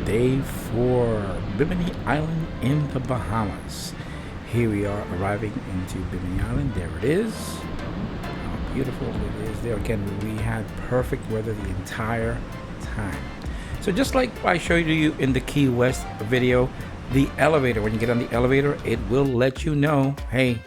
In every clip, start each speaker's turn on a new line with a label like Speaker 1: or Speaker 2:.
Speaker 1: Day 4, Bimini Island in the Bahamas. Here we are arriving into Bimini Island. There it is. How beautiful it is there. Again, we had perfect weather the entire time. So just like I showed you in the Key West video, the elevator, when you get on the elevator, it will let you know, hey,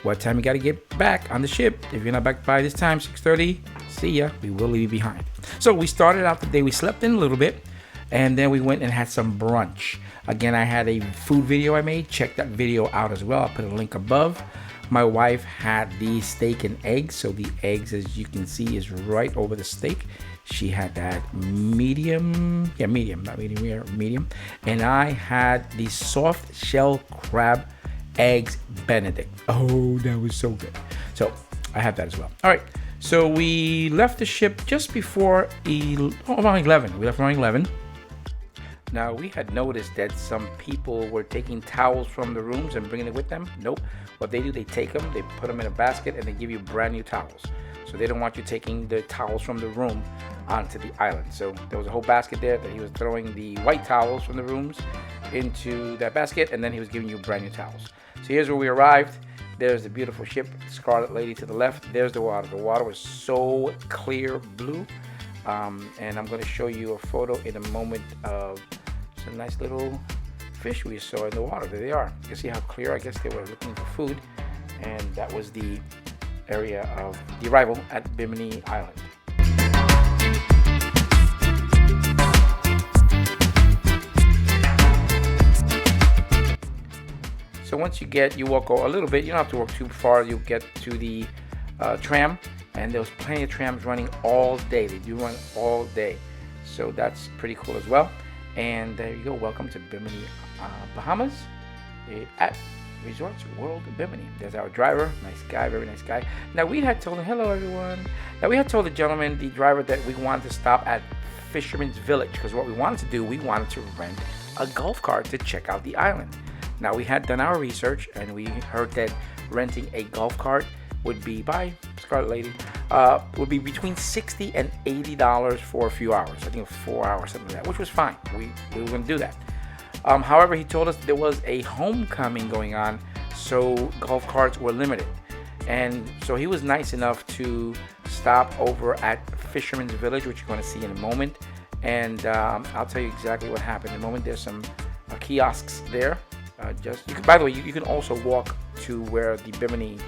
Speaker 1: what time you got to get back on the ship. If you're not back by this time, 6:30, see ya, we will leave you behind. So we started out the day, we slept in a little bit, and then we went and had some brunch. Again, I had a food video I made. Check that video out as well. I'll put a link above. My wife had the steak and eggs. So the eggs, as you can see, is right over the steak. She had that medium, not medium, medium. And I had the soft shell crab eggs Benedict. Oh, that was so good. So I have that as well. All right. So we left the ship just before around 11. We left around 11. Now, we had noticed that some people were taking towels from the rooms and bringing it with them. Nope. What they do, they take them, they put them in a basket, and they give you brand new towels. So they don't want you taking the towels from the room onto the island. So there was a whole basket there that he was throwing the white towels from the rooms into that basket, and then he was giving you brand new towels. So here's where we arrived. There's the beautiful ship, Scarlet Lady to the left. There's the water. The water was so clear blue. And I'm going to show you a photo in a moment of some nice little fish we saw in the water. There they are. You can see how clear. I guess they were looking for food. And that was the area of the arrival at Bimini Island. So once you walk a little bit, you don't have to walk too far. You'll get to the tram, and there's plenty of trams running all day. They do run all day, so that's pretty cool as well. And there you go. Welcome to Bimini Bahamas at Resorts World Bimini. There's our driver, nice guy, very nice guy. Now we had told him, hello everyone. Now we had told the gentleman, the driver, that we wanted to stop at Fisherman's Village, because what we wanted to do, we wanted to rent a golf cart to check out the island. Now we had done our research, and we heard that renting a golf cart would be, by Scarlet Lady, would be between $60 and $80 for a few hours. I think 4 hours, something like that, which was fine. We were going to do that. However, he told us there was a homecoming going on, so golf carts were limited. And so he was nice enough to stop over at Fisherman's Village, which you're going to see in a moment. And I'll tell you exactly what happened in a moment. There's some kiosks there. By the way, you can also walk to where the Bimini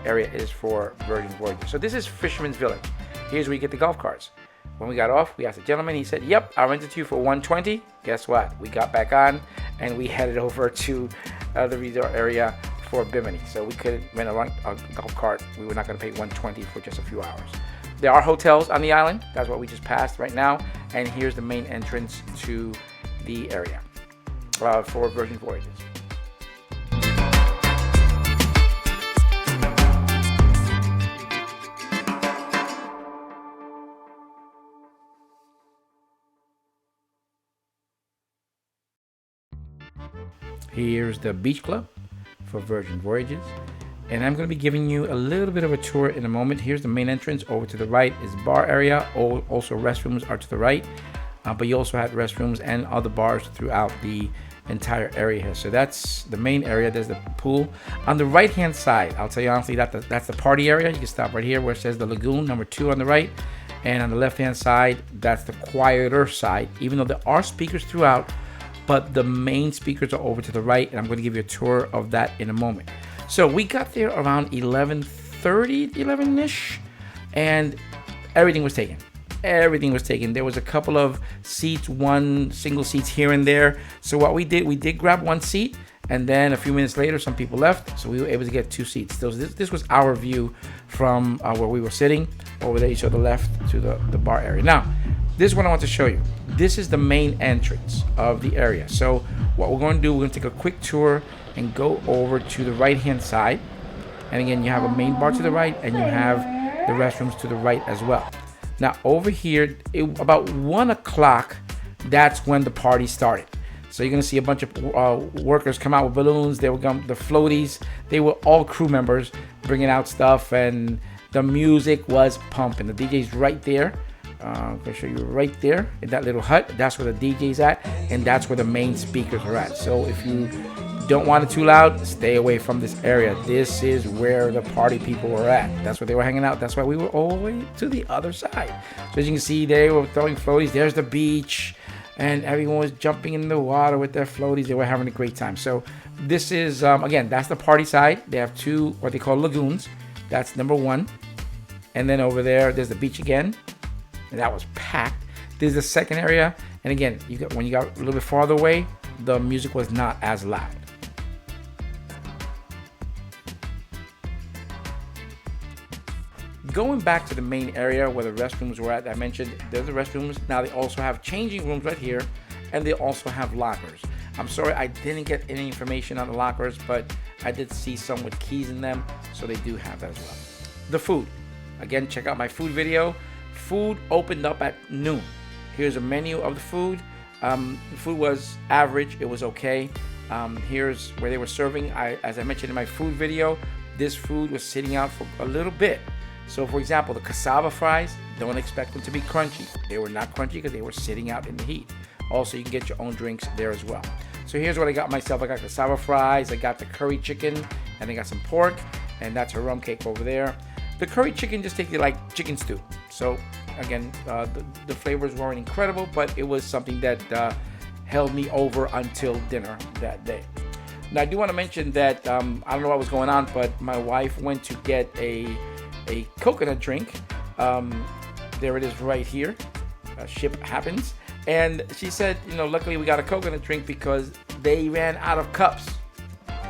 Speaker 1: area is for Virgin Voyages. So this is Fisherman's Village. Here's where you get the golf carts. When we got off, we asked the gentleman. He said, yep, I rented to you for $120. Guess what? We got back on, and we headed over to the resort area for Bimini. So we could rent a golf cart. We were not going to pay $120 for just a few hours. There are hotels on the island. That's what we just passed right now. And here's the main entrance to the area for Virgin Voyages. Here's the beach club for Virgin Voyages, and I'm going to be giving you a little bit of a tour in a moment. Here's the main entrance. Over to the right is bar area. Also restrooms are to the right, but you also have restrooms and other bars throughout the entire area here. So that's the main area. There's the pool on the right hand side. I'll tell you honestly, that's the party area. You can stop right here where it says the lagoon, number 2 on the right, and on the left hand side, that's the quieter side, even though there are speakers throughout. But the main speakers are over to the right, and I'm going to give you a tour of that in a moment. So we got there around 11:30, 11-ish, and everything was taken. Everything was taken. There was a couple of seats, single seats here and there. So what we did grab one seat, and then a few minutes later, some people left, so we were able to get 2 seats. So this was our view from where we were sitting over there. You saw the left to the bar area. Now, this is what I want to show you. This is the main entrance of the area. So what we're going to do, we're going to take a quick tour and go over to the right-hand side. And again, you have a main bar to the right, and you have the restrooms to the right as well. Now, over here, about 1 o'clock, that's when the party started. So you're going to see a bunch of workers come out with balloons. They were the floaties. They were all crew members bringing out stuff, and the music was pumping. The DJ's right there. I'm going to show you right there in that little hut. That's where the DJ's at, and that's where the main speakers are at. So if you don't want it too loud, stay away from this area. This is where the party people were at. That's where they were hanging out. That's why we were all the way to the other side. So as you can see, they were throwing floaties. There's the beach, and everyone was jumping in the water with their floaties. They were having a great time. So this is, again, that's the party side. They have two, what they call lagoons. That's number one. And then over there, there's the beach again. And that was packed. This is the second area. And again, when you got a little bit farther away, the music was not as loud. Going back to the main area where the restrooms were at, I mentioned there's the restrooms. Now they also have changing rooms right here, and they also have lockers. I'm sorry I didn't get any information on the lockers, but I did see some with keys in them, so they do have that as well. The food. Again, check out my food video. Food opened up at noon. Here's a menu of the food. The food was average. It was okay. Here's where they were serving. As I mentioned in my food video, this food was sitting out for a little bit. So for example, the cassava fries, don't expect them to be crunchy. They were not crunchy because they were sitting out in the heat. Also, you can get your own drinks there as well. So here's what I got myself. I got cassava fries, I got the curry chicken, and I got some pork, and that's a rum cake over there. The curry chicken just tastes like chicken stew. So again, the flavors weren't incredible, but it was something that held me over until dinner that day. Now I do want to mention that, I don't know what was going on, but my wife went to get a coconut drink. There it is right here. Ship happens. And she said, luckily we got a coconut drink because they ran out of cups.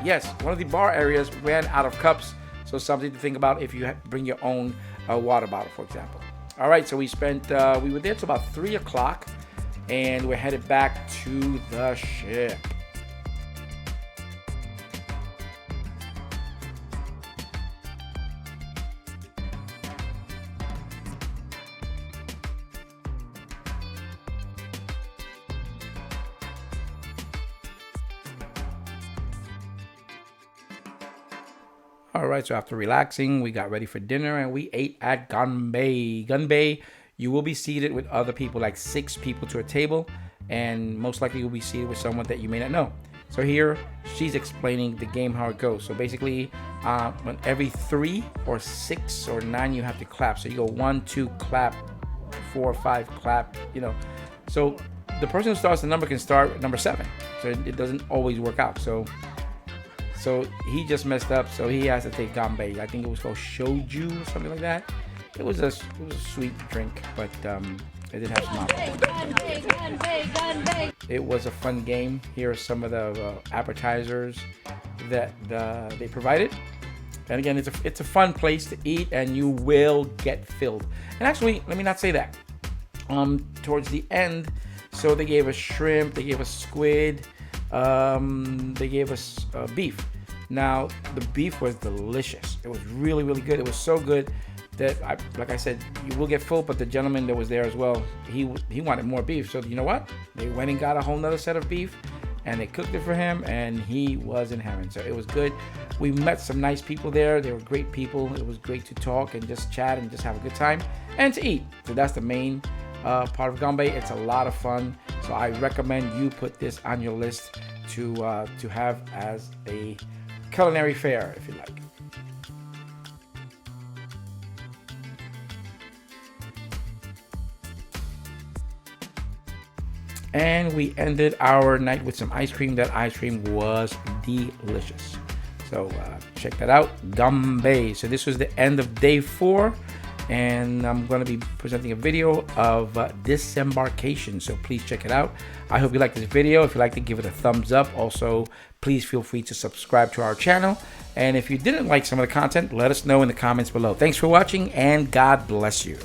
Speaker 1: Yes, one of the bar areas ran out of cups. So something to think about if you bring your own water bottle, for example. All right, so we were there till about 3 o'clock, and we're headed back to the ship. All right, so after relaxing, we got ready for dinner and we ate at Gunbae. Gunbae, you will be seated with other people, like 6 people to a table, and most likely you'll be seated with someone that you may not know. So here, she's explaining the game, how it goes. So basically, when every 3 or 6 or 9, you have to clap. So you go 1, 2, clap, 4, 5, clap, So the person who starts the number can start at number 7. So it doesn't always work out. So he just messed up, so he has to take Gunbae. I think it was called Shoju or something like that. It was a sweet drink, but it did have some alcohol. It was a fun game. Here are some of the appetizers that they provided. And again, it's a fun place to eat, and you will get filled. And actually, let me not say that. Towards the end, so they gave us shrimp, they gave us squid, they gave us beef. Now the beef was delicious. It was really, really good. It was so good that like I said, you will get full, but the gentleman that was there as well, he wanted more beef. So you know what? They went and got a whole nother set of beef, and they cooked it for him, and he was in heaven. So it was good. We met some nice people there. They were great people. It was great to talk and just chat and just have a good time and to eat. So that's the main part of Gunbae. It's a lot of fun. So I recommend you put this on your list to have as a culinary fare, if you like. And we ended our night with some ice cream. That ice cream was delicious. So check that out, Gunbae. So this was the end of day 4. And I'm going to be presenting a video of Disembarking, so please check it out. I hope you like this video. If you like to give it a thumbs up. Also, please feel free to subscribe to our channel. And if you didn't like some of the content, let us know in the comments below. Thanks for watching, and God bless you.